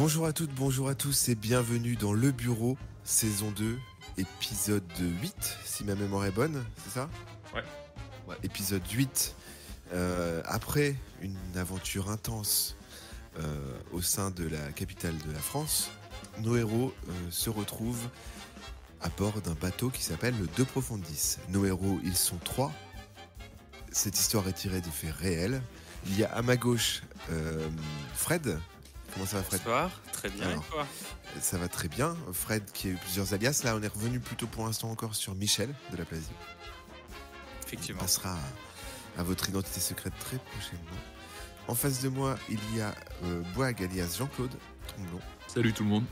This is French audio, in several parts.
Bonjour à toutes, bonjour à tous et bienvenue dans Le Bureau, saison 2, épisode 8, si ma mémoire est bonne, c'est ça? Ouais. Épisode 8, après une aventure intense au sein de la capitale de la France, nos héros se retrouvent à bord d'un bateau qui s'appelle le De Profundis. Nos héros, ils sont 3. Cette histoire est tirée de faits réels. Il y a à ma gauche Fred. Comment ça va, Fred? Bonsoir, très bien. Alors, et toi? Ça va très bien. Fred qui a eu plusieurs alias. Là, on est revenu plutôt pour l'instant encore sur Michel de la Plasie. On Effectivement. passera à votre identité secrète très prochainement. En face de moi, il y a Boag alias Jean-Claude Tromblon. Salut tout le monde.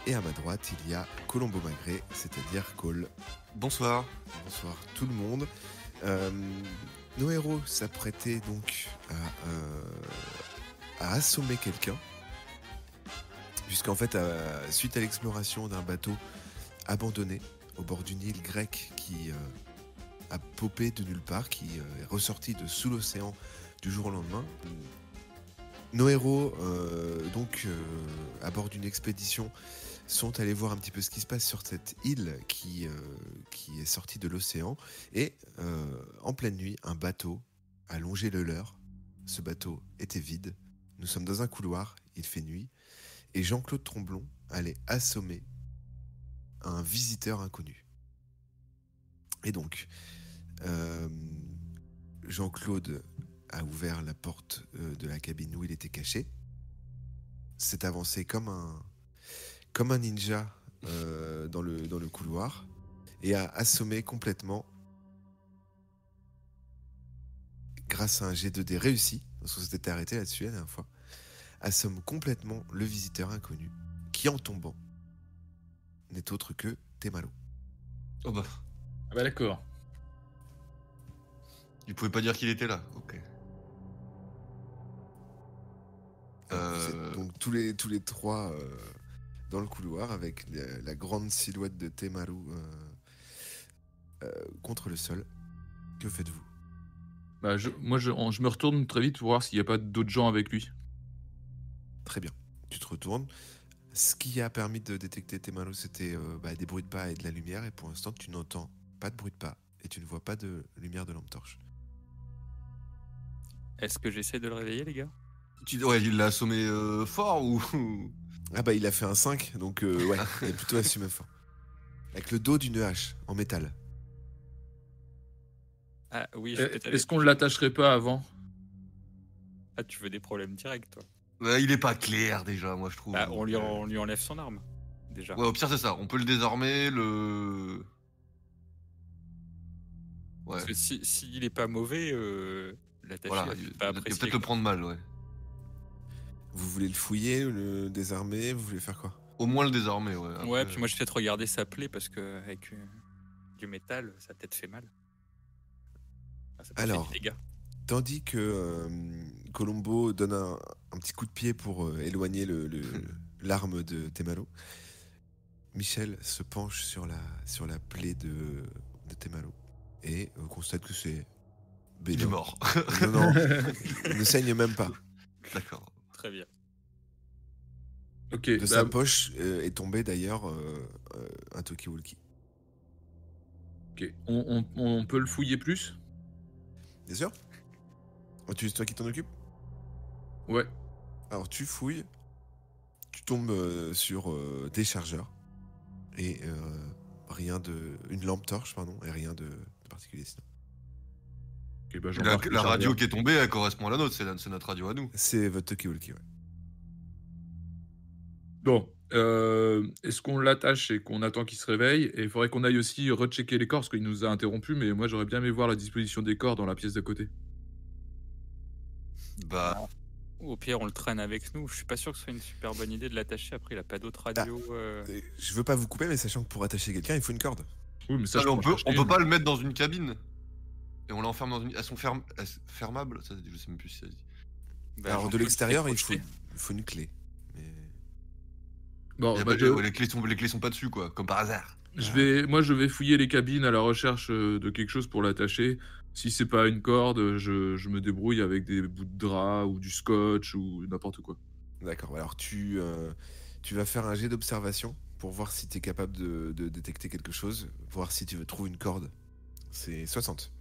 Et à ma droite, il y a Colombo Magré, c'est-à-dire Cole. Bonsoir. Bonsoir tout le monde. Nos héros s'apprêtaient donc à assommer quelqu'un. Puisqu'en fait, suite à l'exploration d'un bateau abandonné au bord d'une île grecque qui a popé de nulle part, qui est ressorti de sous l'océan du jour au lendemain, nos héros, à bord d'une expédition, sont allés voir un petit peu ce qui se passe sur cette île qui est sortie de l'océan. Et en pleine nuit, un bateau a longé le leur. Ce bateau était vide. Nous sommes dans un couloir, il fait nuit. Et Jean-Claude Tromblon allait assommer un visiteur inconnu. Et donc, Jean-Claude a ouvert la porte de la cabine où il était caché, s'est avancé comme un ninja dans le couloir et a assommé complètement, grâce à un G2D réussi, parce qu'on s'était arrêté là-dessus la dernière fois, assomme complètement le visiteur inconnu, qui en tombant n'est autre que Temalo. Oh bah, Ah bah d'accord. il pouvait pas dire qu'il était là. Ok. Vous êtes donc tous les trois dans le couloir avec la grande silhouette de Temaru contre le sol. Que faites-vous? Bah je me retourne très vite pour voir s'il n'y a pas d'autres gens avec lui. Très bien. Tu te retournes. Ce qui a permis de détecter Temaru, c'était des bruits de pas et de la lumière. Et pour l'instant, tu n'entends pas de bruit de pas et tu ne vois pas de lumière de lampe torche. Est-ce que j'essaie de le réveiller, les gars? Ouais, il l'a assommé fort ou. Ah bah il a fait un 5, donc ouais, il est plutôt assumé fort. Avec le dos d'une hache en métal. Ah oui, je vais peut-être aller- Est-ce qu'on ne l'attacherait pas avant? Ah, tu veux des problèmes directs, toi? Ouais, il est pas clair déjà, moi je trouve. Bah, on lui enlève son arme, déjà. Ouais, au pire, c'est ça. On peut le désarmer, Ouais. Parce que s'il est pas mauvais, l'attacher, Voilà, elle il va pas va apprécier, peut-être le quoi. prendre mal, ouais. Vous voulez le fouiller, le désarmer? Vous voulez faire quoi? Au moins le désarmer, ouais. Après, Ouais, puis moi je vais peut-être regarder sa plaie parce que avec du métal, ça a peut-être fait mal. Ah, ça peut Alors, faire des dégâts. tandis que Colombo donne un petit coup de pied pour éloigner l'arme de Temalo, Michel se penche sur la plaie de Temalo et constate que c'est il est bénin. mort. Non, il ne saigne même pas. D'accord. Très bien. Ok, De sa poche est tombé d'ailleurs un talkie-walkie. ok. On peut le fouiller plus? Bien sûr. C'est toi qui t'en occupe? Ouais. Alors tu fouilles, tu tombes sur des chargeurs et une lampe torche, pardon, et rien de particulier sinon. Ok, bah La, j'embarque la le radio chargeur. qui est tombée, elle correspond à la nôtre. C'est notre radio à nous. C'est votre talkie-walkie, ouais. Bon, est-ce qu'on l'attache et qu'on attend qu'il se réveille? Et il faudrait qu'on aille aussi rechecker les corps parce qu'il nous a interrompus, mais moi j'aurais bien aimé voir la disposition des corps dans la pièce d'à côté. Bah, Ou au pire, on le traîne avec nous. Je suis pas sûr que ce soit une super bonne idée de l'attacher. Après, il a pas d'autre radio. Je veux pas vous couper, mais sachant que pour attacher quelqu'un, il faut une corde. Oui, mais ça, je on peux en peut, chercher on peut une. pas le mettre dans une cabine. Et on l'enferme dans une. Elles sont fermables. Ça, je sais même plus si ça se dit. Bah, Alors de Jean-Claude l'extérieur, s'est il faut projeté. une clé. Mais... Bon, Y a bah, pas- ouais, les clés sont pas dessus, quoi. Comme par hasard. je vais fouiller les cabines à la recherche de quelque chose pour l'attacher. Si c'est pas une corde, je me débrouille avec des bouts de drap ou du scotch ou n'importe quoi. D'accord. Alors tu vas faire un jet d'observation pour voir si tu es capable de détecter quelque chose, voir si tu veux trouver une corde. C'est 60.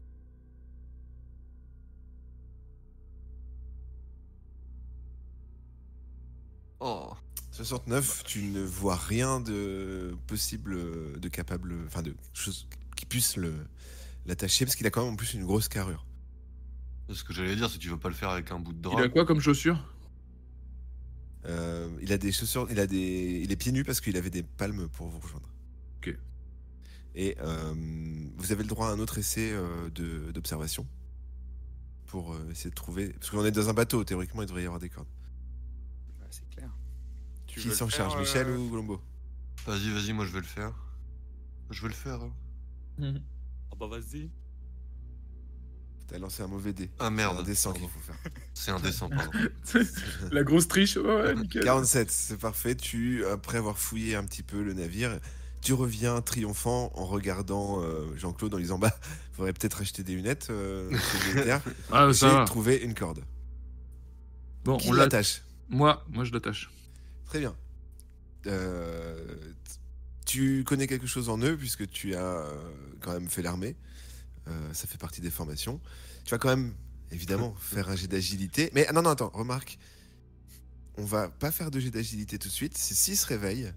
Oh. 69, tu ne vois rien de possible, de capable, enfin de choses qui puissent l'attacher, parce qu'il a quand même en plus une grosse carrure. Ce que j'allais dire, c'est que tu veux pas le faire avec un bout de Il a drap. quoi comme chaussure? Il a des chaussures, il est pieds nus parce qu'il avait des palmes pour vous rejoindre. Ok. Et vous avez le droit à un autre essai d'observation pour essayer de trouver, parce qu'on est dans un bateau, théoriquement il devrait y avoir des cordes. Ouais, c'est clair. Tu Qui veux s'en le charge, faire, Michel ou Colombo? Vas-y, moi je vais le faire. Je vais le faire. Hein. Ah bah vas-y. T'as lancé un mauvais dé. Ah merde. C'est un dessin qu'il pardon. faut faire. C'est indécent, pardon. La grosse triche, ouais, nickel. 47, c'est parfait. Après avoir fouillé un petit peu le navire, tu reviens triomphant en regardant Jean-Claude en disant bah, faudrait peut-être acheter des lunettes, monsieur le militaire. Ah, ça J'ai va. trouvé une corde. Bon, Qui on l'a. l'attache? Moi, je l'attache. Très bien. Euh, Tu connais quelque chose en eux puisque tu as quand même fait l'armée. Ça fait partie des formations. Tu vas quand même, évidemment, faire un jet d'agilité. Mais non, attends, remarque. On va pas faire de jet d'agilité tout de suite. C'est s'il se réveille,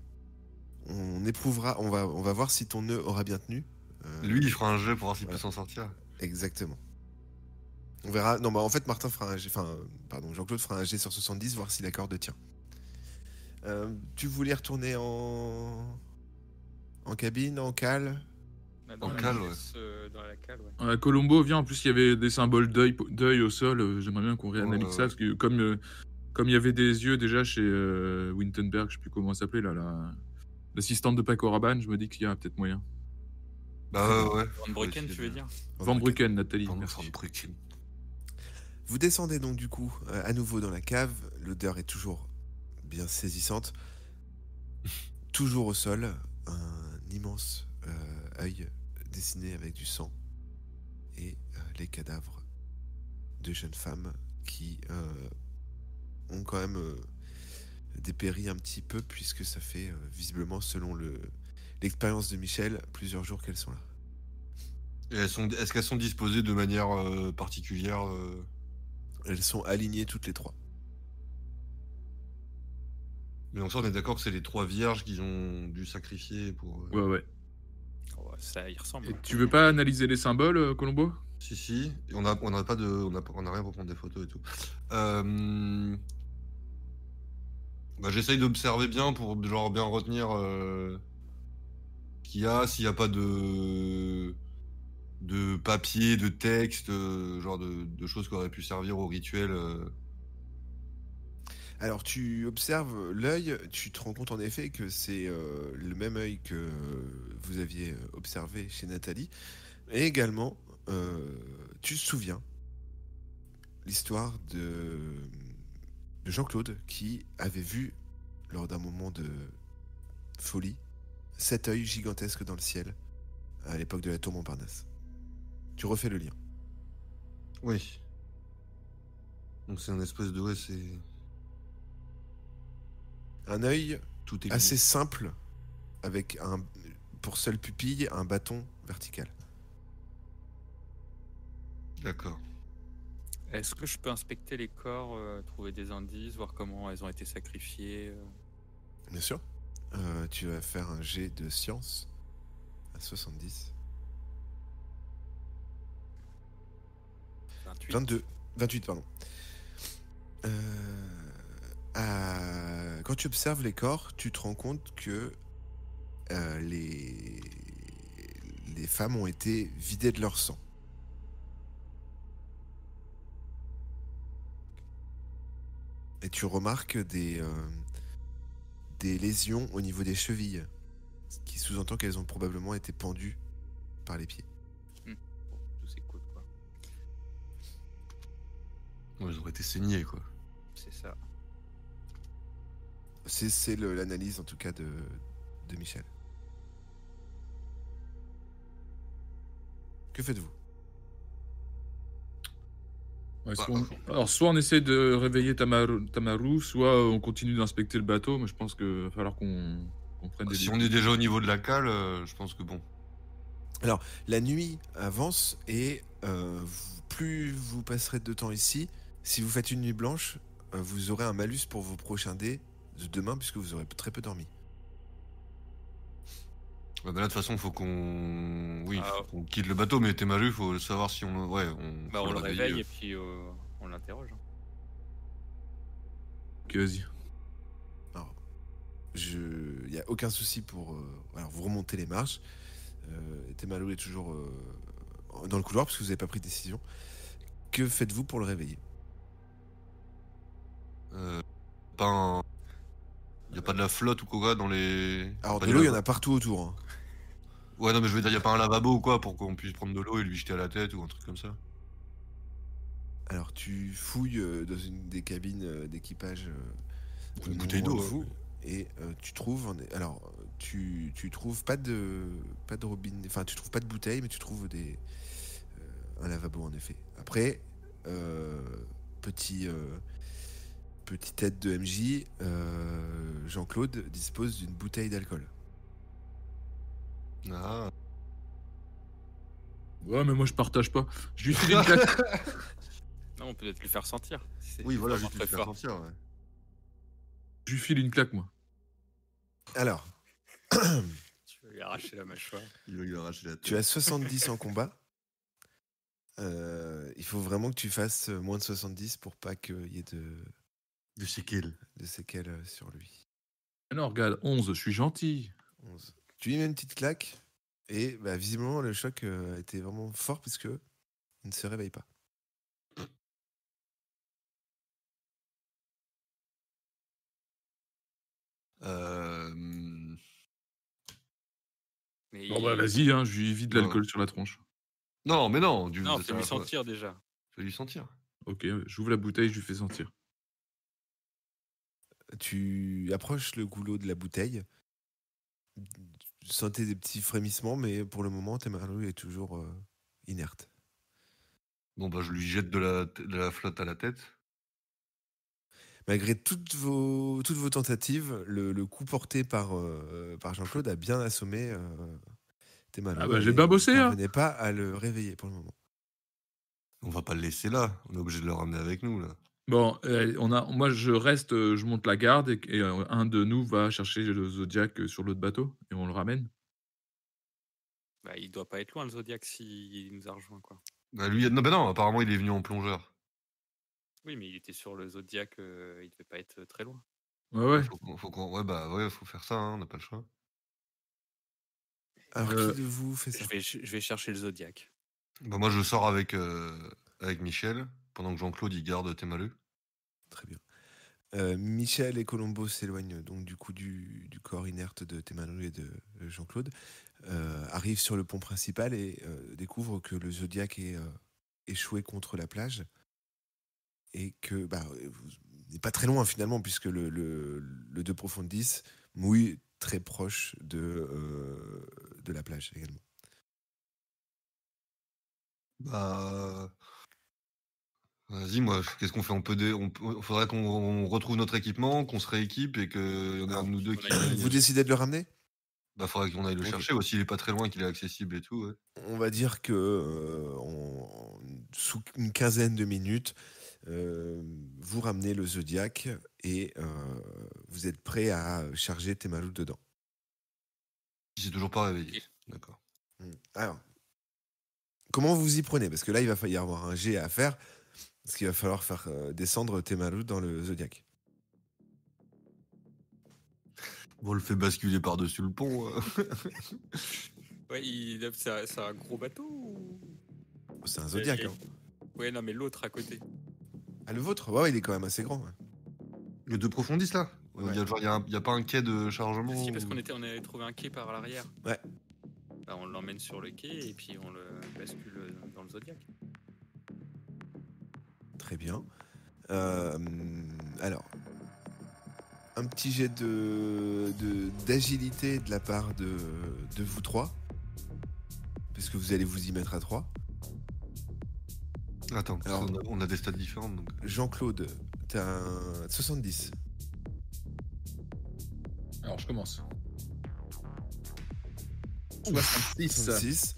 on éprouvera, on va voir si ton nœud aura bien tenu. Lui, il fera un jeu pour voir s'il Voilà. peut s'en sortir. Exactement. On verra. Non, bah en fait, Martin fera un jet. Enfin, pardon, Jean-Claude fera un jet sur 70, voir si la corde tient. Tu voulais retourner en cabine, en cale? Dans En la cale, pièce, dans la cale, ouais. Colombo vient, en plus il y avait des symboles d'œil au sol, j'aimerais bien qu'on réanalyse ça, ouais. parce que comme il y avait des yeux déjà chez Wintenberg, je sais plus comment elle s'appelait, là, l'assistante de Paco Rabanne, je me dis qu'il y a peut-être moyen. Bah ouais. Van Brücken, tu veux dire? Van Brücken, Nathalie, Van merci. Brücken. Vous descendez donc du coup à nouveau dans la cave. L'odeur est toujours bien saisissante. Toujours au sol, un immense œil dessiné avec du sang et les cadavres de jeunes femmes qui ont quand même dépéri un petit peu puisque ça fait visiblement, selon l'expérience de Michel, plusieurs jours qu'elles sont là. Et est-ce qu'elles sont disposées de manière particulière Elles sont alignées toutes les trois. Mais donc ça, on est d'accord que c'est les 3 vierges qu'ils ont dû sacrifier pour... Ouais. Oh, ça y ressemble. Et tu veux pas analyser les symboles, Colombo? Si. Et on a rien pour prendre des photos et tout. Bah, j'essaye d'observer bien pour genre bien retenir s'il y a pas de papier, de texte, genre de choses qui auraient pu servir au rituel. Alors tu observes l'œil, tu te rends compte en effet que c'est le même œil que vous aviez observé chez Nathalie. Et également, tu te souviens l'histoire de Jean-Claude qui avait vu, lors d'un moment de folie, cet œil gigantesque dans le ciel à l'époque de la tour Montparnasse. Tu refais le lien. Oui. Donc c'est un espèce de... Ouais, c'est... Un œil Tout est assez simple, avec pour seule pupille, un bâton vertical. D'accord. Est-ce que je peux inspecter les corps, trouver des indices, voir comment elles ont été sacrifiées Bien sûr. Tu vas faire un jet de science à 70. 28. 28, pardon. Quand tu observes les corps, tu te rends compte que les femmes ont été vidées de leur sang. Et tu remarques des lésions au niveau des chevilles, ce qui sous-entend qu'elles ont probablement été pendues par les pieds. Bon, tout s'écoute, quoi. Ouais, ils auraient été saignés, quoi. C'est ça. C'est l'analyse en tout cas de Michel. Que faites-vous? Alors, soit on essaie de réveiller Tamaru, soit on continue d'inspecter le bateau, mais je pense qu'il va falloir qu'on prenne des Si on est déjà au niveau de la cale, je pense que bon. Alors, la nuit avance et plus vous passerez de temps ici, si vous faites une nuit blanche, vous aurez un malus pour vos prochains dés de demain puisque vous aurez très peu dormi. Ouais, bah là, de toute façon, faut qu'on Ah. faut qu'on quitte le bateau, mais Temaru, faut savoir si on... Ouais, Bah, faut on le réveiller. réveille et puis on l'interroge. Hein. Ok, vas-y. Alors, il n'y a aucun souci pour... alors, vous remontez les marches. Temaru est toujours dans le couloir parce que vous n'avez pas pris de décision. Que faites-vous pour le réveiller? Pas y a pas de la flotte ou quoi dans les... Alors, pas de des l'eau, il y en lavabos. a partout autour. Hein. Ouais, non, mais je veux dire, y a pas un lavabo ou quoi pour qu'on puisse prendre de l'eau et lui jeter à la tête ou un truc comme ça? Alors, tu fouilles dans une des cabines d'équipage Une non bouteille loin d'eau, de hein. vous et tu trouves... Alors, tu trouves pas de robinet... Enfin, tu trouves pas de bouteille, mais tu trouves un lavabo, en effet. Après, petite aide de MJ, Jean-Claude dispose d'une bouteille d'alcool. Ah. Ouais, mais moi je partage pas. Je lui file une claque. Non, on peut peut-être lui faire sentir. si c'est Oui, voilà, vraiment juste lui très faire fort. sentir, ouais. Je lui file une claque, moi. Alors, Tu vas lui arracher la mâchoire. Il va lui arracher la tête. tu as 70 en combat. Il faut vraiment que tu fasses moins de 70 pour pas qu'il y ait De séquelles. de séquelles sur lui. Ah non, regarde, 11, je suis gentil. 11. Tu lui mets une petite claque et bah, visiblement le choc a été vraiment fort puisque il ne se réveille pas. Mais Bon, bah vas-y, hein, je lui vide Non. l'alcool sur la tronche. Non, mais non, Non, fais-lui sentir déjà. Fais lui sentir. Ok, j'ouvre la bouteille, je lui fais sentir. Tu approches le goulot de la bouteille. Tu sentais des petits frémissements, mais pour le moment, Temaru est toujours inerte. Bon, bah, je lui jette de la flotte à la tête. Malgré toutes vos tentatives, le coup porté par Jean-Claude a bien assommé Temaru. Ah bah, j'ai bien bossé, Vous hein. ne parvenez pas à le réveiller pour le moment. On va pas le laisser là. On est obligé de le ramener avec nous, là. Bon, moi je reste, je monte la garde et un de nous va chercher le Zodiac sur l'autre bateau et on le ramène. Bah, il doit pas être loin le Zodiac s'il nous a rejoint quoi. Bah, lui, non, bah non, apparemment, il est venu en plongeur. Oui, mais il était sur le Zodiac, il devait pas être très loin. Ouais. Ouais, bah, ouais, faut faire ça, hein, on n'a pas le choix. Alors, Euh, qui de vous fait ça? Je vais chercher le Zodiac. Bah, moi, je sors avec Michel, pendant que Jean-Claude, il garde Temaru. Très bien. Michel et Colombo s'éloignent donc du coup du corps inerte de Temaru et de Jean-Claude, arrivent sur le pont principal et découvrent que le Zodiac est échoué contre la plage et que vous n'êtes pas très loin finalement puisque le De Profundis mouille très proche de la plage également. Bah. Vas-y, moi, qu'est-ce qu'on fait? Faudrait qu'on retrouve notre équipement, qu'on se rééquipe et qu'il y en ait un de nous deux qui. Vous décidez de le ramener? Bah, faudrait qu'on aille le Ok. chercher aussi. Il est pas très loin, qu'il est accessible et tout, ouais. On va dire que sous une quinzaine de minutes, vous ramenez le Zodiac et vous êtes prêt à charger Temaru dedans. Il s'est toujours pas réveillé. Ok. D'accord. Alors, comment vous y prenez? Parce que là, il va y avoir un jet à faire, parce qu'il va falloir faire descendre Temaru dans le Zodiac. Bon, on le fait basculer par-dessus le pont. Ouais, c'est un gros bateau ou... C'est un Zodiac. Et- Hein. Ouais, non, mais l'autre à côté. Ah, le vôtre? Ouais, il est quand même assez grand. Ouais. Le De Profundis, là? Ouais. Il y a pas un quai de chargement? Si, parce ou- qu'on avait trouvé un quai par l'arrière. Ouais. Bah, on l'emmène sur le quai et puis on le bascule dans le Zodiac. Très bien. Alors, un petit jet d'agilité de la part de vous trois, parce que vous allez vous y mettre à trois. Attends, parce Alors- qu'on a des stats différentes. Donc... Jean-Claude, t'as un 70. Alors, je commence. 66. 66.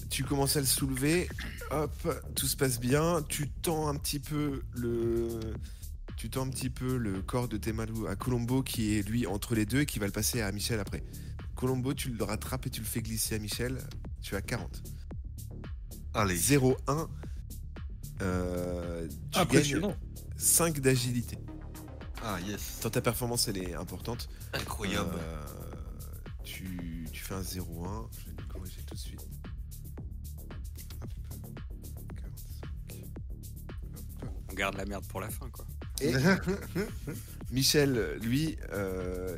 Tu commences à le soulever. Hop, tout se passe bien. Tu tends un petit peu le corps de Temaru à Colombo qui est lui entre les deux et qui va le passer à Michel après. Colombo, tu le rattrapes et tu le fais glisser à Michel. Tu as 40. Allez. 0-1. Tu gagnes Impressionnant. 5 d'agilité. Ah, yes. Tant ta performance, elle est importante. Incroyable. Tu fais un 0-1. Je vais le corriger tout de suite. Hop. 45. On garde la merde pour la fin, quoi. Et Michel, lui,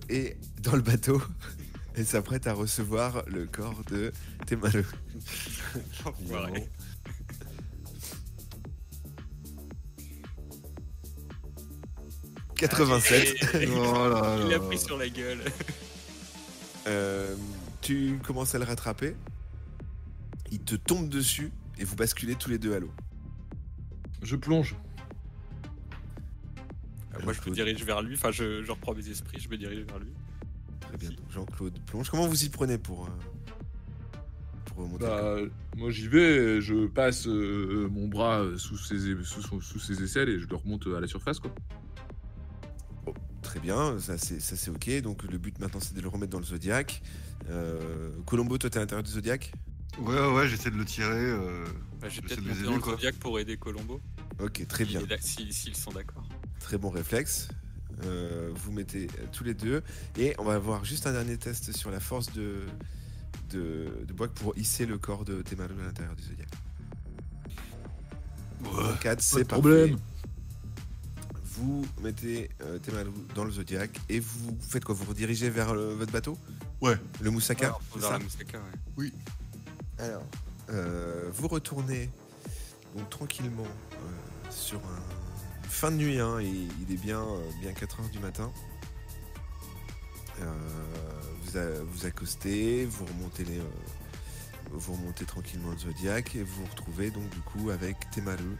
est dans le bateau et s'apprête à recevoir le corps de Temaru. Enfoiré. 87. Oh là Il là. a pris sur la gueule. Tu commences à le rattraper. Il te tombe dessus et vous basculez tous les deux à l'eau. Je plonge. Moi, je me dirige vers lui. Enfin, je reprends mes esprits, je me dirige vers lui. Très bien. Donc, Jean-Claude plonge. Comment vous y prenez pour remonter le corps Bah, moi j'y vais, je passe mon bras sous ses aisselles et je le remonte à la surface, quoi. Très bien, ça c'est ok. Donc le but maintenant c'est de le remettre dans le Zodiac. Colombo, toi t'es à l'intérieur du Zodiac? Ouais, j'essaie de le tirer. Bah, j'ai J'essaie peut-être de les monté aider, dans le quoi. Zodiac pour aider Colombo. Ok, très bien. S'ils sont d'accord. Très bon réflexe. Vous mettez tous les deux. Et on va avoir juste un dernier test sur la force de Boak pour hisser le corps de Temaru à l'intérieur du Zodiac. 4, c'est de parfait. problème. Vous mettez Temaru dans le Zodiac et vous faites quoi? Vous redirigez vers votre bateau? Ouais. Le Moussaka? Alors, c'est vers ça la Moussaka, ouais. Alors, vous retournez donc tranquillement sur une fin de nuit, hein, et il est bien 4h du matin. Vous accostez, vous remontez tranquillement le Zodiac et vous vous retrouvez donc du coup avec Temaru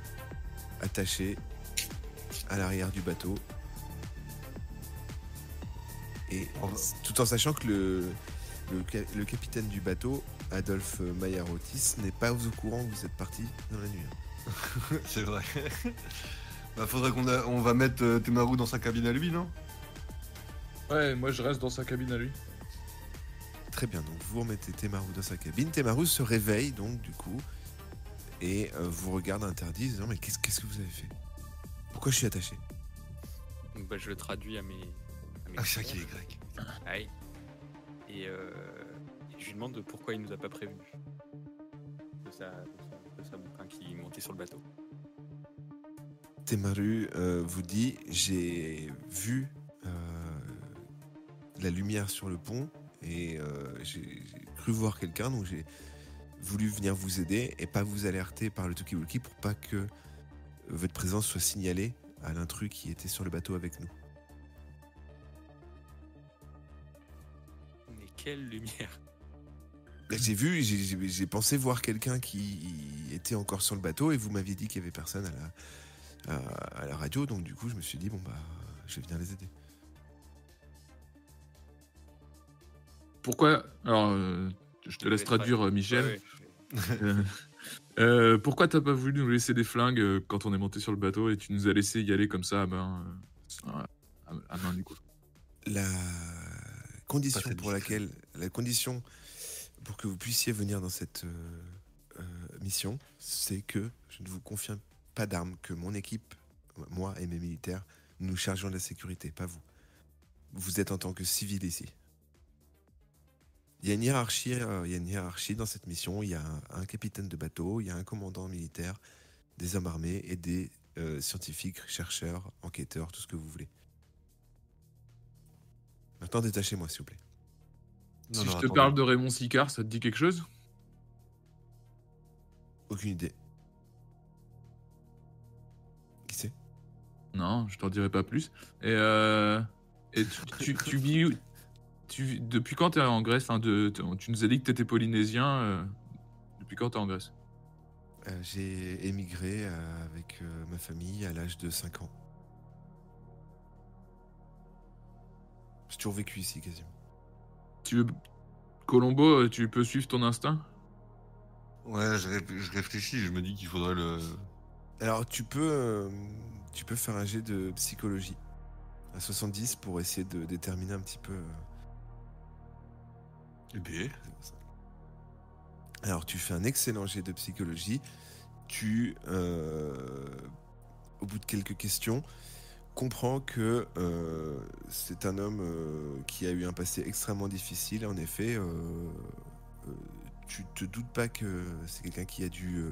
attaché à l'arrière du bateau. Et tout en sachant que le capitaine du bateau, Adolphe Mayarotis, n'est pas au courant que vous êtes parti dans la nuit. C'est vrai. Bah, faudrait on va mettre Temaru dans sa cabine à lui, non? Ouais, moi je reste dans sa cabine à lui. Très bien, donc vous remettez Temaru dans sa cabine. Temaru se réveille donc du coup et vous regarde interdit, disant mais qu'est-ce que vous avez fait? Pourquoi je suis attaché? Donc, bah, je le traduis à mes Ah, c'est vrai qu'il est grec. Aïe. Et je lui demande pourquoi il nous a pas prévenu de sa bouquin qui montait sur le bateau. Temaru vous dit j'ai vu la lumière sur le pont et j'ai cru voir quelqu'un, donc j'ai voulu venir vous aider et pas vous alerter par le talkie-walkie pour pas que votre présence soit signalée à l'intrus qui était sur le bateau avec nous. Mais quelle lumière! J'ai pensé voir quelqu'un qui était encore sur le bateau et vous m'aviez dit qu'il y avait personne à la radio, donc du coup je me suis dit bon bah je vais venir les aider. Pourquoi? Alors, je te laisse traduire, Michel. Pourquoi t'as pas voulu nous laisser des flingues quand on est monté sur le bateau et tu nous as laissé y aller comme ça à main du coup? La condition Pas pour satisfait. la condition pour que vous puissiez venir dans cette mission, c'est que je ne vous confie pas d'armes, que mon équipe, moi et mes militaires, nous chargeons de la sécurité, pas vous. Vous êtes en tant que civil ici. Il y a une hiérarchie dans cette mission. Il y a un capitaine de bateau, il y a un commandant militaire, des hommes armés et des scientifiques, chercheurs, enquêteurs, tout ce que vous voulez. Maintenant, détachez-moi, s'il vous plaît. Si je te parle de Raymond Sicard, ça te dit quelque chose? Aucune idée. Qui c'est? Non, je t'en dirai pas plus. Et tu vis où? Depuis quand t'es en Grèce? Enfin, tu nous as dit que t'étais polynésien. Depuis quand t'es en Grèce? J'ai émigré avec ma famille à l'âge de 5 ans. J'ai toujours vécu ici quasiment. Colombo, tu peux suivre ton instinct? Ouais, je réfléchis, je me dis qu'il faudrait le. Alors tu peux faire un jet de psychologie à 70 pour essayer de déterminer un petit peu. Eh bien, Alors tu fais un excellent jet de psychologie. Au bout de quelques questions, comprends que c'est un homme qui a eu un passé extrêmement difficile. En effet, tu te doutes pas que c'est quelqu'un qui a dû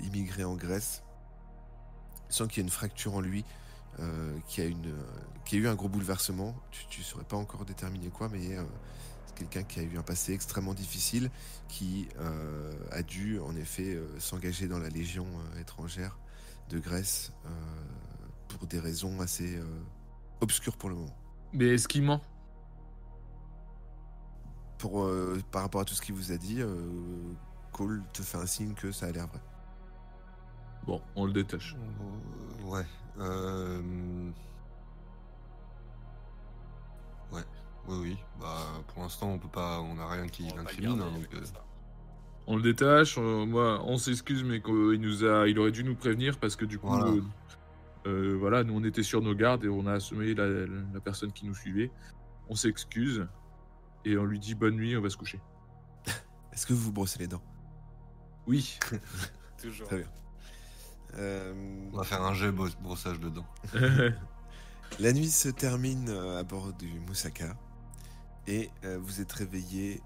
immigrer en Grèce, sans qu'il y ait une fracture en lui, qui a eu un gros bouleversement. Tu saurais pas encore déterminer quoi, mais c'est quelqu'un qui a eu un passé extrêmement difficile, qui a dû en effet s'engager dans la Légion étrangère de Grèce pour des raisons assez obscures pour le moment. Mais est-ce qu'il ment? Par rapport à tout ce qu'il vous a dit, Cole te fait un signe que ça a l'air vrai. Bon, on le détache. ouais. Ouais. Oui. Bah, pour l'instant, on peut pas, on n'a rien qui On va pas le l'incrimine. garder Hein, avec donc, ça. On le détache, moi, on s'excuse, mais il aurait dû nous prévenir parce que du coup, Voilà. voilà, nous on était sur nos gardes et on a assommé la personne qui nous suivait. On s'excuse et on lui dit bonne nuit, on va se coucher. Est-ce que vous vous brossez les dents? Oui. Toujours. Très bien. On va faire un jet brossage de dents. La nuit se termine à bord du Moussaka et vous êtes réveillé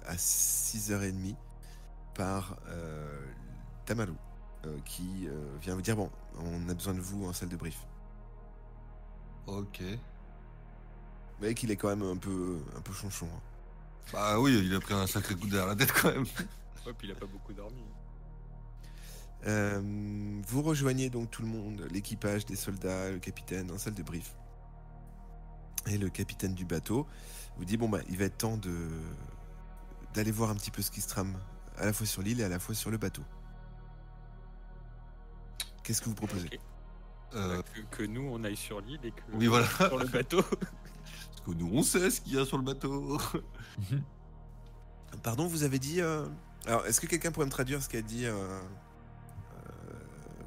à 6h30 par Tamaru qui vient vous dire bon, on a besoin de vous en salle de brief. Ok. Vous voyez qu'il est quand même un peu chonchon. Hein. Bah oui, il a pris un sacré coup derrière la tête quand même. Ouais, puis il a pas beaucoup dormi. Vous rejoignez donc tout le monde, l'équipage, des soldats, le capitaine en salle de brief. Et le capitaine du bateau vous dit bon bah il va être temps d'aller voir un petit peu ce qui se trame à la fois sur l'île et à la fois sur le bateau. Qu'est-ce que vous proposez? Ok. Euh, Que nous on aille sur l'île et que Oui, voilà. sur le bateau. Parce que nous, on sait ce qu'il y a sur le bateau. Pardon, vous avez dit... Alors, est-ce que quelqu'un pourrait me traduire ce qu'a dit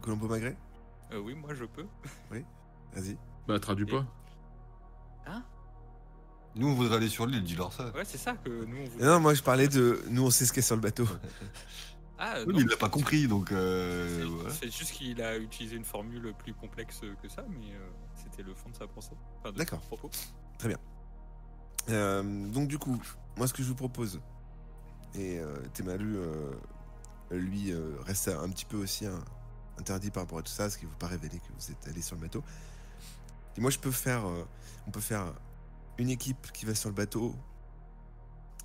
Colombo Magret? Oui, moi je peux. Vas-y. Bah, traduis pas. Hein? Nous, on voudrait aller sur l'île, dis-leur ça. Ouais, c'est ça que nous on voulait. Non, moi je parlais de... Nous, on sait ce qu'il y a sur le bateau. Ah, Oui, non, mais il l'a pas compris, donc c'est c'est juste qu'il a utilisé une formule plus complexe que ça, mais c'était le fond de sa pensée. Enfin, de son D'accord. propos. Donc du coup, moi ce que je vous propose, et Temalu, lui, reste un petit peu aussi interdit par rapport à tout ça, parce qu'il ne faut pas révéler que vous êtes allé sur le bateau. Et moi on peut faire une équipe qui va sur le bateau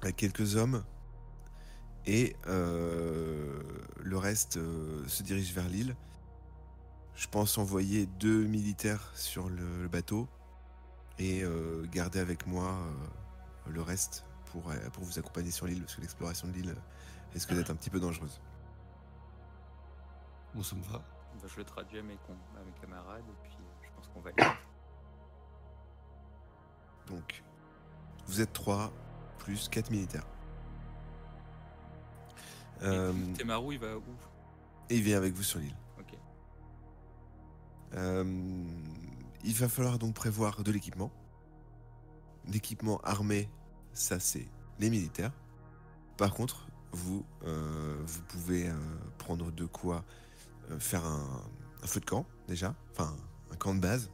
avec quelques hommes, et le reste se dirige vers l'île. Je pense envoyer 2 militaires sur le bateau et garder avec moi le reste pour vous accompagner sur l'île, parce que l'exploration de l'île risque d'être un petit peu dangereuse. bon, ça me va. Bah, je le traduis à mes camarades et puis je pense qu'on va aller. Donc, vous êtes 3 plus 4 militaires. Temaru, il va où? Et il vient avec vous sur l'île. Ok. Il va falloir donc prévoir de l'équipement. L'équipement armé, ça c'est les militaires. Par contre, vous pouvez prendre de quoi faire un feu de camp déjà, enfin un camp de base.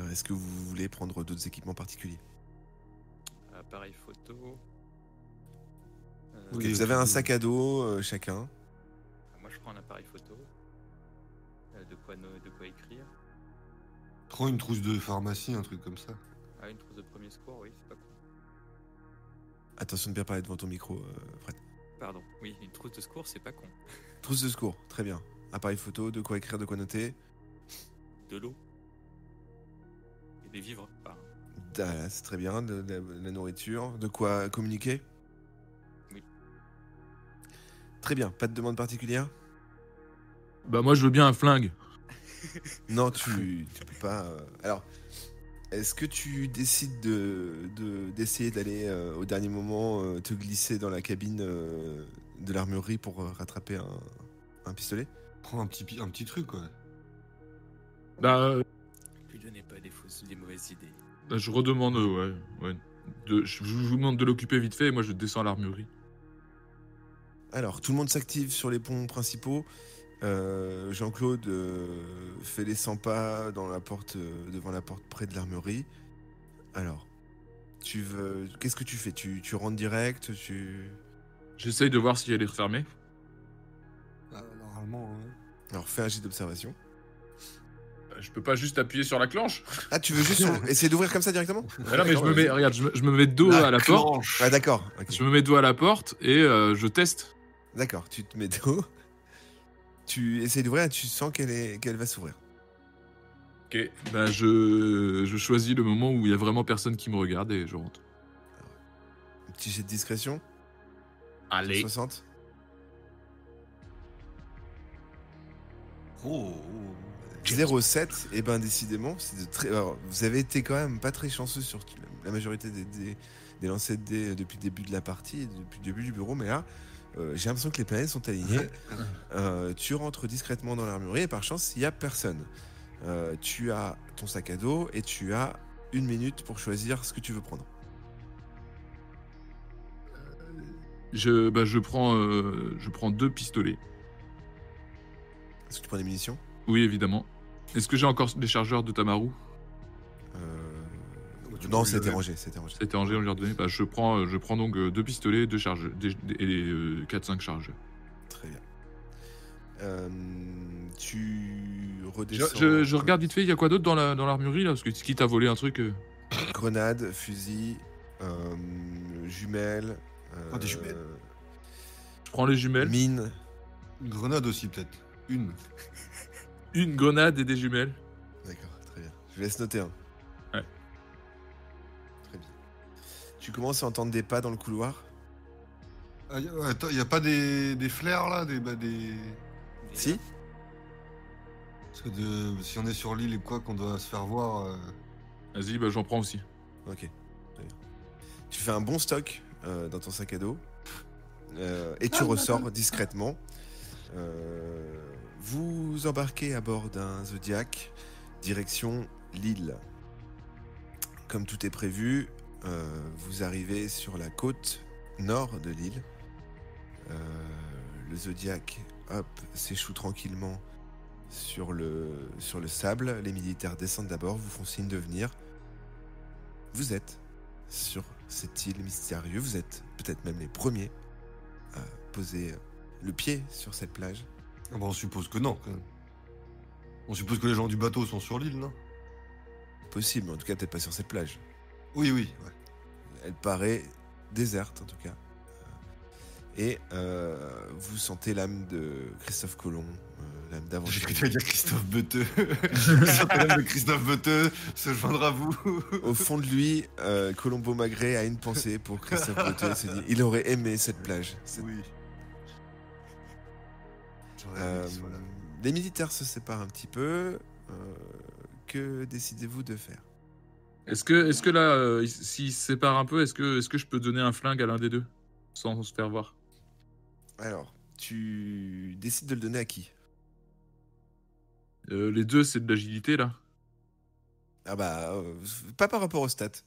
Est-ce que vous voulez prendre d'autres équipements particuliers? Appareil photo. Ok, Oui, vous avez un oui. sac à dos chacun. Moi je prends un appareil photo. De quoi écrire. Prends une trousse de pharmacie, un truc comme ça. Ah, une trousse de premier secours, oui, c'est pas con. Attention de bien parler devant ton micro, Fred. Pardon, oui, une trousse de secours, c'est pas con. Trousse de secours, très bien. Appareil photo, de quoi écrire, de quoi noter. De l'eau. Et des vivres. Enfin, Ah, c'est très bien, de la nourriture, de quoi communiquer. Oui. Très bien, pas de demande particulière? Bah moi je veux bien un flingue. Non, tu peux pas. Alors, est-ce que tu décides d'essayer d'aller au dernier moment te glisser dans la cabine de l'armurerie pour rattraper un pistolet? Prends un petit truc, quoi. Bah Lui donnez pas des mauvaises idées. je redemande, ouais. Je vous demande de l'occuper vite fait et moi je descends à l'armurerie. Alors, tout le monde s'active sur les ponts principaux. Jean-Claude fait les 100 pas dans la porte, devant la porte près de l'armurerie. Alors, qu'est-ce que tu fais? Tu rentres direct? J'essaye de voir si elle est refermée. Normalement, ouais. Alors, fais un jet d'observation. Je peux pas juste appuyer sur la clenche. Ah, tu veux juste essayer d'ouvrir comme ça directement? Ah non mais je me mets, Vas-y. regarde, je me mets de dos à la porte. clenche. Ah, d'accord. Ok. Je me mets de dos à la porte et je teste. D'accord, tu te mets dos. Tu essayes d'ouvrir et tu sens qu'elle va s'ouvrir. Ok. Bah je choisis le moment où il y a vraiment personne qui me regarde et je rentre. Un petit jet de discrétion. Allez. 60. Oh. 0,7. Et ben décidément, alors, vous avez été quand même pas très chanceux sur la majorité des lancers de dés depuis le début de la partie et depuis le début du bureau, mais là, j'ai l'impression que les planètes sont alignées. Tu rentres discrètement dans l'armurerie et par chance, il n'y a personne. Tu as ton sac à dos et tu as 1 minute pour choisir ce que tu veux prendre. Je prends 2 pistolets. Est-ce que tu prends des munitions? Oui, évidemment. Est-ce que j'ai encore les chargeurs de Tamaru? Non, c'était rangé. C'était rangé, on lui a redonné. Bah, je prends donc 2 pistolets, 2 chargeurs et 4-5 chargeurs. Très bien. Tu redescends. Je regarde vite fait, il y a quoi d'autre dans l'armurerie là? Parce que qui t'a volé un truc Grenade, fusil, jumelles. Des jumelles. Je prends les jumelles. Mine. Une grenade aussi, peut-être. Une grenade et des jumelles. D'accord, très bien. Je laisse noter un. Ouais. Très bien. Tu commences à entendre des pas dans le couloir? Attends, y a pas des flares là, Si? Parce que si on est sur l'île et quoi, qu'on doit se faire voir. Vas-y, bah j'en prends aussi. Ok, très bien. Tu fais un bon stock dans ton sac à dos et tu ressors discrètement. Vous embarquez à bord d'un Zodiac, direction l'île. Comme tout est prévu, vous arrivez sur la côte nord de l'île. Le Zodiac, hop, s'échoue tranquillement sur le sable. Les militaires descendent d'abord, vous font signe de venir. Vous êtes sur cette île mystérieuse. Vous êtes peut-être même les premiers à poser le pied sur cette plage. Ah bah, on suppose que non, quand même. On suppose que les gens du bateau sont sur l'île, non? Possible, mais en tout cas peut-être pas sur cette plage. Oui, ouais. Elle paraît déserte en tout cas. Et vous sentez l'âme de Christophe Colomb, l'âme J'ai d'aventurier. cru que tu allais dire Christophe Beteux. L'âme de Christophe Beteux se joindra à vous. Au fond de lui, Colombo Magret a une pensée pour Christophe Beteux. Il se dit, il aurait aimé cette plage. Oui. Les militaires se séparent un petit peu. Que décidez-vous de faire? Est-ce que là, s'ils se séparent un peu, est-ce que je peux donner un flingue à l'un des deux sans se faire voir? Alors, tu décides de le donner à qui? Les deux, c'est de l'agilité là. Ah bah, pas par rapport aux stats.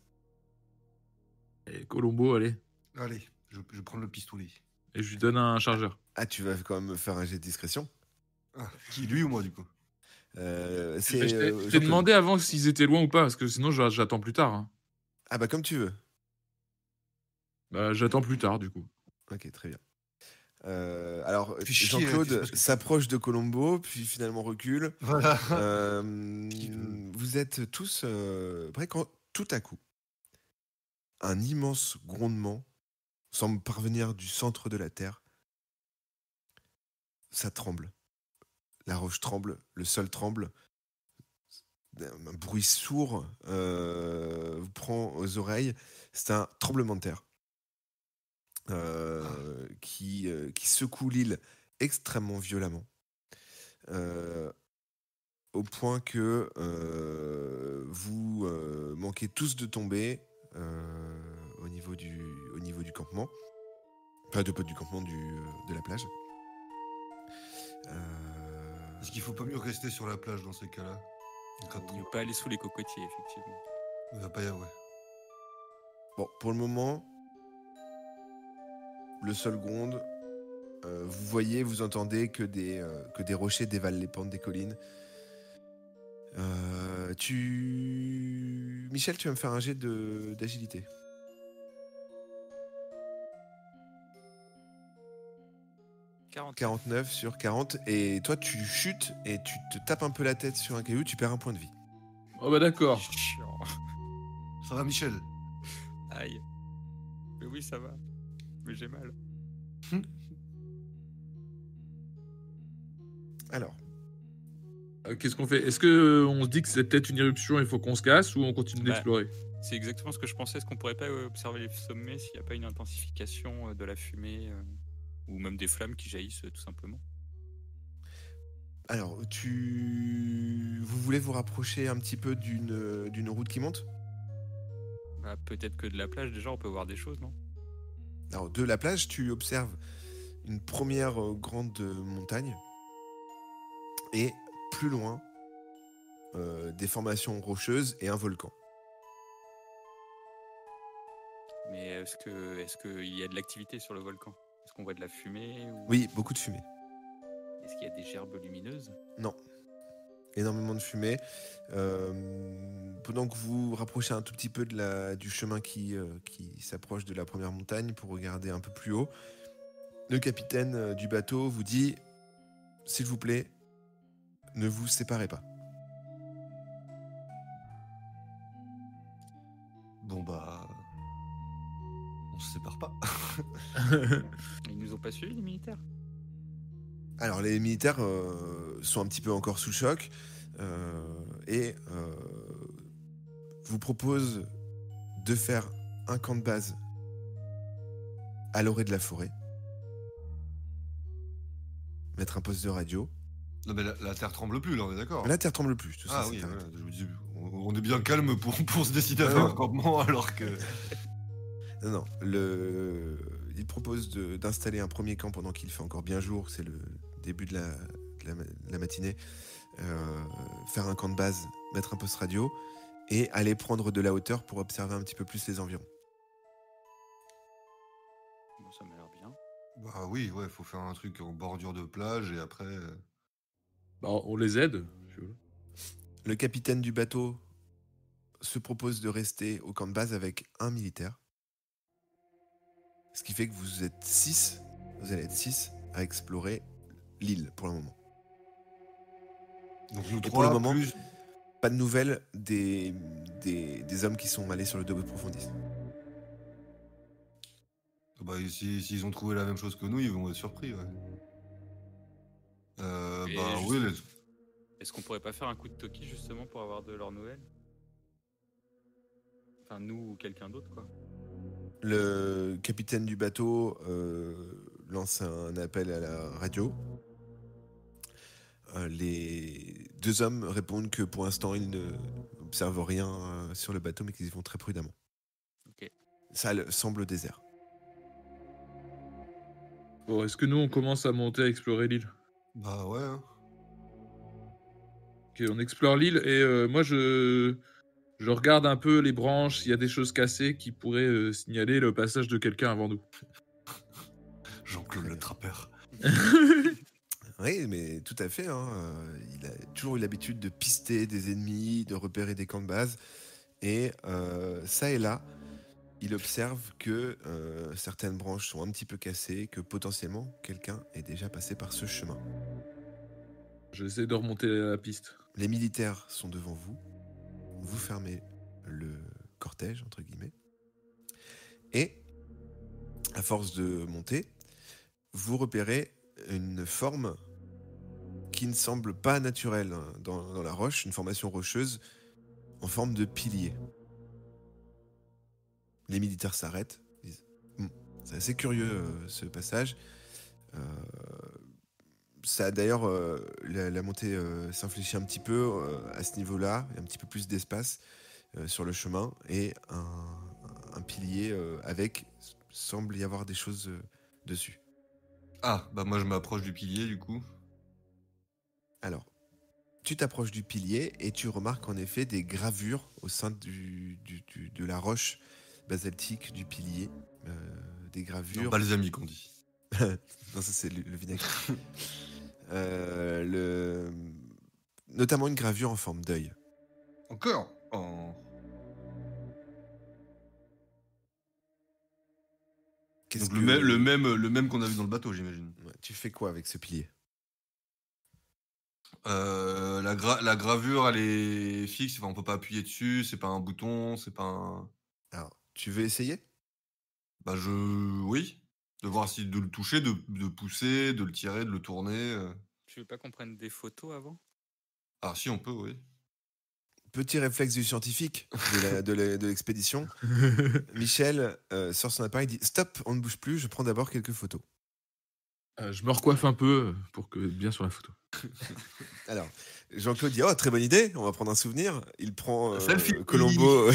Et Colombo, allez. Allez, je prends le pistolet. Et je lui donne un chargeur. Ah, tu vas quand même faire un jet de discrétion. Ah, qui, lui ou moi, du coup? C'est Je t'ai Jean-Claude. demandé avant s'ils étaient loin ou pas, parce que sinon j'attends plus tard. Hein. Ah bah comme tu veux. Bah, j'attends plus tard, du coup. Ok, très bien. Alors, Fais chier, Jean-Claude qu'est-ce que- s'approche de Colombo, puis finalement recule. Voilà. Vous êtes tous prêts quand tout à coup, un immense grondement semble parvenir du centre de la Terre. Ça tremble. La roche tremble, le sol tremble. Un bruit sourd vous prend aux oreilles. C'est un tremblement de terre qui secoue l'île extrêmement violemment, au point que vous manquez tous de tomber au niveau du campement. Enfin, du campement de la plage. Est-ce qu'il faut pas mieux rester sur la plage dans ces cas-là? Ne pas aller sous les cocotiers, effectivement. Il va pas y avoir. Bon, pour le moment, le sol gronde. Vous voyez, vous entendez que des rochers dévalent les pentes des collines. Michel, tu vas me faire un jet d'agilité. 49 sur 40. Et toi, tu chutes et tu te tapes un peu la tête sur un caillou, tu perds un point de vie. Oh bah d'accord. Chiant. Ça va, Michel? Aïe. Mais oui, ça va. Mais j'ai mal. Alors, Qu'est-ce qu'on fait? Est-ce que on se dit que c'est peut-être une éruption, il faut qu'on se casse, ou on continue Bah, d'explorer? C'est exactement ce que je pensais. Est-ce qu'on pourrait pas observer les sommets s'il n'y a pas une intensification de la fumée ou même des flammes qui jaillissent tout simplement? Alors, vous voulez vous rapprocher un petit peu d'une route qui monte? Bah, peut-être que de la plage, déjà, on peut voir des choses, non? Alors, de la plage, tu observes une première grande montagne et plus loin, des formations rocheuses et un volcan. Mais est-ce qu'il y a de l'activité sur le volcan? Est-ce qu'on voit de la fumée ou... Oui, beaucoup de fumée. Est-ce qu'il y a des gerbes lumineuses? Non. Énormément de fumée. Pendant que vous vous rapprochez un tout petit peu du chemin qui s'approche de la première montagne pour regarder un peu plus haut, le capitaine du bateau vous dit « S'il vous plaît, ne vous séparez pas. » Bon bah... On se sépare pas. Ils nous ont pas suivis, les militaires? Alors, les militaires sont un petit peu encore sous le choc et vous proposent de faire un camp de base à l'orée de la forêt, mettre un poste de radio. Non mais la terre tremble plus là, on est d'accord? Mais la terre tremble plus, tout ça. Ah c'est oui, arrêté. voilà, je me dis, on est bien calme pour se décider à faire un campement alors que... Non, il propose d'installer un premier camp pendant qu'il fait encore bien jour, c'est le début de la matinée, faire un camp de base, mettre un poste radio et aller prendre de la hauteur pour observer un petit peu plus les environs. Bon, ça m'a l'air bien. Bah oui, ouais, faut faire un truc en bordure de plage et après... Bah, on les aide. si vous voulez. Le capitaine du bateau se propose de rester au camp de base avec un militaire. Ce qui fait que vous allez être 6 à explorer l'île pour le moment. Donc nous Et pour trois, le moment, plus... pas de nouvelles des hommes qui sont allés sur le Double Profondis. Bah s'ils ont trouvé la même chose que nous, ils vont être surpris, ouais. Et Bah juste- oui, Est-ce qu'on pourrait pas faire un coup de Toki justement pour avoir de leurs nouvelles? Enfin, nous ou quelqu'un d'autre, quoi. Le capitaine du bateau lance un appel à la radio. Les deux hommes répondent que pour l'instant ils n'observent rien sur le bateau mais qu'ils y vont très prudemment. Ok. Ça semble désert. Bon, est-ce que nous, on commence à monter à explorer l'île? Bah ouais, hein. Ok, on explore l'île et moi, je regarde un peu les branches, s'il y a des choses cassées qui pourraient signaler le passage de quelqu'un avant nous. Jean-Claude le trappeur. Oui, mais tout à fait. Il a toujours eu l'habitude de pister des ennemis, de repérer des camps de base. Et ça et là, il observe que certaines branches sont un petit peu cassées, que potentiellement quelqu'un est déjà passé par ce chemin. J'essaie de remonter la piste. Les militaires sont devant vous. Vous fermez le cortège, entre guillemets. Et, à force de monter, vous repérez une forme qui ne semble pas naturelle dans la roche, une formation rocheuse en forme de pilier. Les militaires s'arrêtent, disent C'est assez curieux ce passage. Ça d'ailleurs, la montée s'infléchit un petit peu à ce niveau-là, il y a un petit peu plus d'espace sur le chemin et un pilier avec semble y avoir des choses dessus. Ah, bah moi je m'approche du pilier du coup. Alors, tu t'approches du pilier et tu remarques en effet des gravures au sein de la roche basaltique du pilier. Des Non, gravures. balsamique on dit. Non, ça c'est le vinaigre. Notamment une gravure en forme d'œil. Encore oh. Qu'est-ce Donc que... le même qu'on a vu dans le bateau, j'imagine. Ouais, tu fais quoi avec ce pilier? La gravure, elle est fixe, enfin, on peut pas appuyer dessus, c'est pas un bouton, c'est pas un... Alors, tu veux essayer? Bah oui. De voir si de le toucher, de pousser, de le tirer, de le tourner. Tu veux pas qu'on prenne des photos avant? Ah si, on peut, oui. Petit réflexe du scientifique de l'expédition. Michel sort son appareil et dit « Stop, on ne bouge plus, je prends d'abord quelques photos. » Je me recoiffe un peu pour que bien sur la photo. Alors, Jean-Claude dit « Oh, très bonne idée, on va prendre un souvenir. » Il prend Selfie. Colombo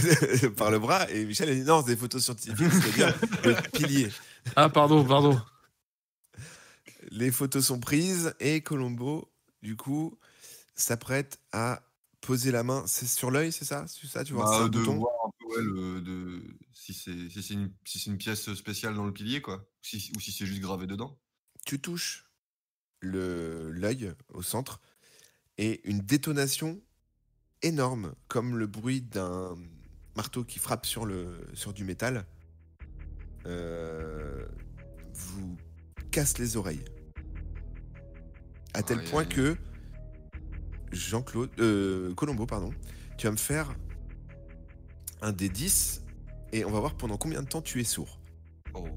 par le bras et Michel a dit « Non, c'est des photos scientifiques, c'est-à-dire le pilier. » Ah, pardon. Les photos sont prises et Colombo, du coup, s'apprête à poser la main. C'est sur l'œil, c'est ça? C'est ça, tu vois, c'est un De bouton. voir un peu si c'est une pièce spéciale dans le pilier, quoi. Ou si c'est juste gravé dedans. Tu touches l'œil au centre et une détonation énorme, comme le bruit d'un marteau qui frappe sur du métal, vous casse les oreilles. À tel Aïe, point aïe. que Colombo, pardon, tu vas me faire un des 10 et on va voir pendant combien de temps tu es sourd. Oh.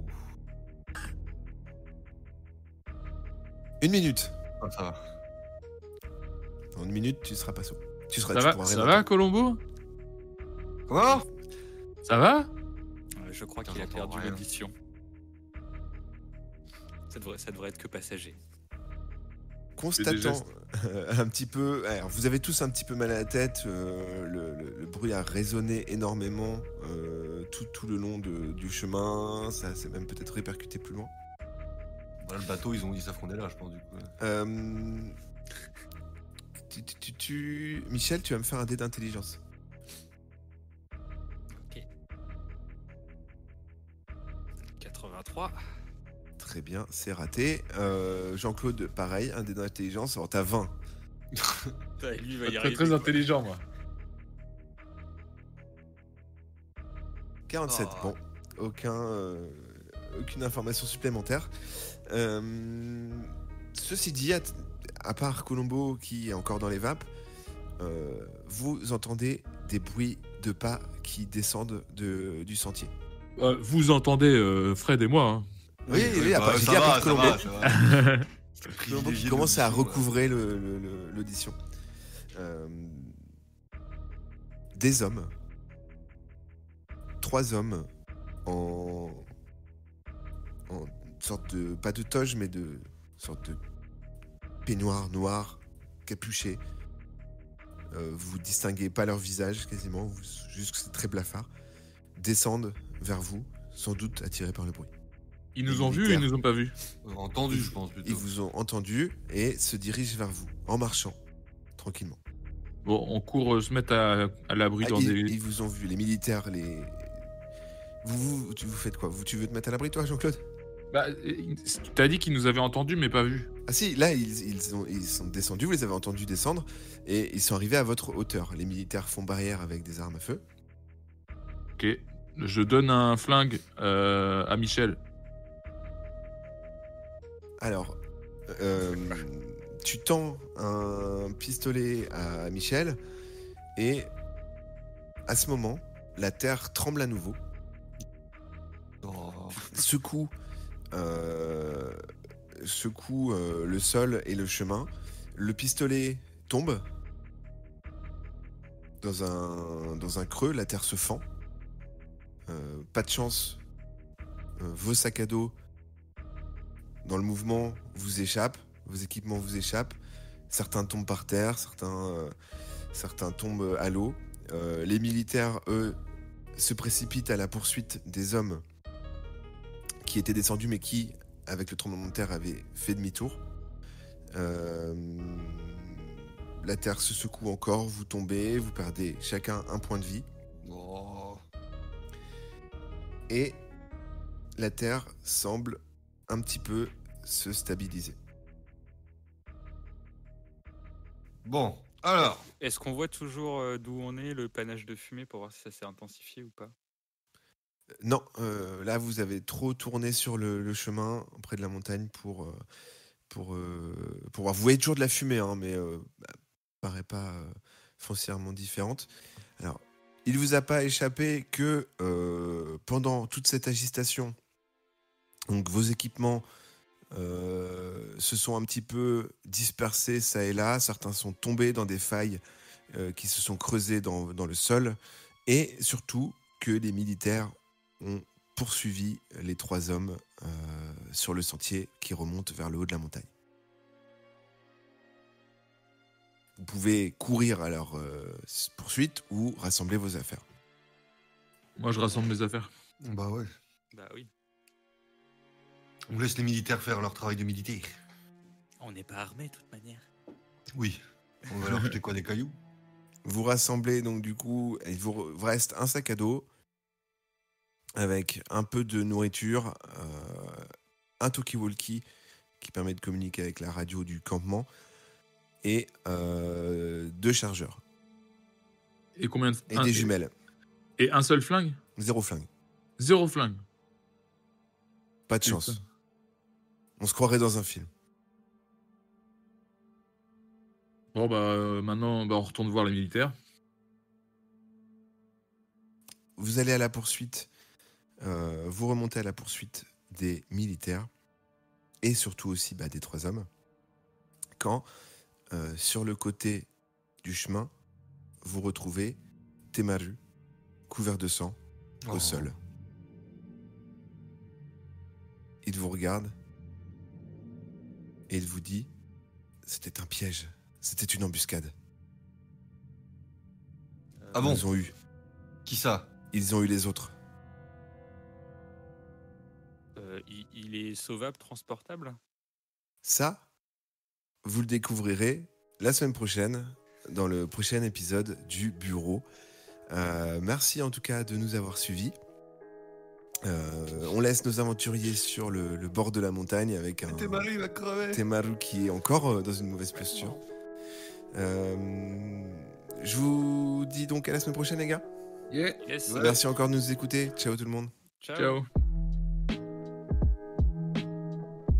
1 minute. Ah, ça va. En 1 minute, tu seras pas sourd. Tu Ça pourras rien va, entendre. Colombo? Comment? Ça va? Je crois Putain, qu'il a j'entends perdu rien. l'audition. Ça devrait être que passager. Constatant un petit peu... Alors, vous avez tous un petit peu mal à la tête, le bruit a résonné énormément tout le long du chemin, ça s'est même peut-être répercuté plus loin. Voilà, le bateau, ils savent qu'on est là, je pense, du coup. Michel, tu vas me faire un dé d'intelligence. Ok. 83. Très bien, c'est raté. Jean-Claude, pareil, un dé d'intelligence. Alors, t'as 20. Lui va y Très arriver. très quoi. intelligent, moi. 47, Oh. bon. Aucune information supplémentaire. Ceci dit, à part Colombo qui est encore dans les vapes, vous entendez des bruits de pas qui descendent du sentier. Vous entendez Fred et moi. Hein. Oui, à part ça va, Colombo. ça va. Colombo qui commence à recouvrer l'audition. Des hommes. 3 hommes en sorte de... Pas de toge, mais de sorte de peignoir noir, capuché. Vous distinguez pas leur visage quasiment, juste que c'est très blafard. Descendent vers vous, sans doute attirés par le bruit. Ils nous ont vus ou ils nous ont pas vus? Entendu, je pense, plutôt. Ils vous ont entendu et se dirigent vers vous, en marchant, tranquillement. Bon, on court se mettre à l'abri dans des... Ils vous ont vu, les militaires, Vous faites quoi? Tu veux te mettre à l'abri, toi, Jean-Claude? Bah, t'as dit qu'ils nous avaient entendus mais pas vus. Ah si, là, ils sont descendus, vous les avez entendus descendre, et ils sont arrivés à votre hauteur. Les militaires font barrière avec des armes à feu. Ok. Je donne un flingue à Michel. Alors, tu tends un pistolet à Michel, et à ce moment, la terre tremble à nouveau, Oh. secoue le sol et le chemin. Le pistolet tombe dans un creux, la terre se fend. Pas de chance, vos sacs à dos dans le mouvement vous échappent, vos équipements vous échappent. Certains tombent par terre, certains tombent à l'eau. Les militaires, eux, se précipitent à la poursuite des hommes qui étaient descendus mais qui, avec le tremblement de terre, avaient fait demi-tour. La terre se secoue encore, vous tombez, vous perdez chacun un point de vie. Oh. Et la terre semble un petit peu se stabiliser. Bon, alors. Est-ce qu'on voit toujours d'où on est, le panache de fumée, pour voir si ça s'est intensifié ou pas? Non, là vous avez trop tourné sur le chemin près de la montagne pour voir. Vous voyez toujours de la fumée, hein, mais paraît pas foncièrement différente. Alors, il vous a pas échappé que pendant toute cette agitation, donc vos équipements se sont un petit peu dispersés ça et là. Certains sont tombés dans des failles qui se sont creusées dans le sol. Et surtout que les militaires ont poursuivi les 3 hommes sur le sentier qui remonte vers le haut de la montagne. Vous pouvez courir à leur poursuite ou rassembler vos affaires. Moi, je rassemble mes affaires. Bah ouais. Bah oui. On laisse les militaires faire leur travail de militaire. On n'est pas armés, de toute manière. Oui. On va leur jeter quoi, des cailloux? Vous rassemblez donc du coup, il vous reste un sac à dos avec un peu de nourriture, un talkie-walkie qui permet de communiquer avec la radio du campement et 2 chargeurs Et combien de... et des jumelles. Et un seul flingue? 0 flingue. 0 flingue. Pas de chance. On se croirait dans un film. Bon, bah, maintenant, on retourne voir les militaires. Vous allez à la poursuite, vous remontez à la poursuite des militaires et surtout aussi des 3 hommes. Quand, sur le côté du chemin, vous retrouvez Temaru, couvert de sang, au sol. Il vous regarde et il vous dit « C'était un piège, c'était une embuscade. » Ah bon? Ils ont eu. Qui ça? Ils ont eu les autres. Il est sauvable, transportable? Ça, vous le découvrirez la semaine prochaine, dans le prochain épisode du Bureau. Merci en tout cas de nous avoir suivis. On laisse nos aventuriers sur le bord de la montagne avec un Temaru va crever. Temaru qui est encore dans une mauvaise posture. Je vous dis donc à la semaine prochaine, les gars. Yeah. Yes. Ouais. Merci encore de nous écouter. Ciao tout le monde. Ciao.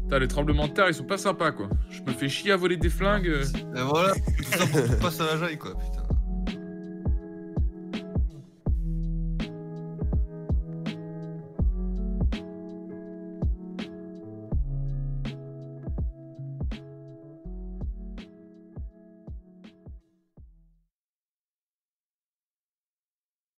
Putain, les tremblements de terre, ils sont pas sympas, quoi. Je me fais chier à voler des flingues. Et voilà, tout ça pour qu'on passe à la jaille, quoi, putain.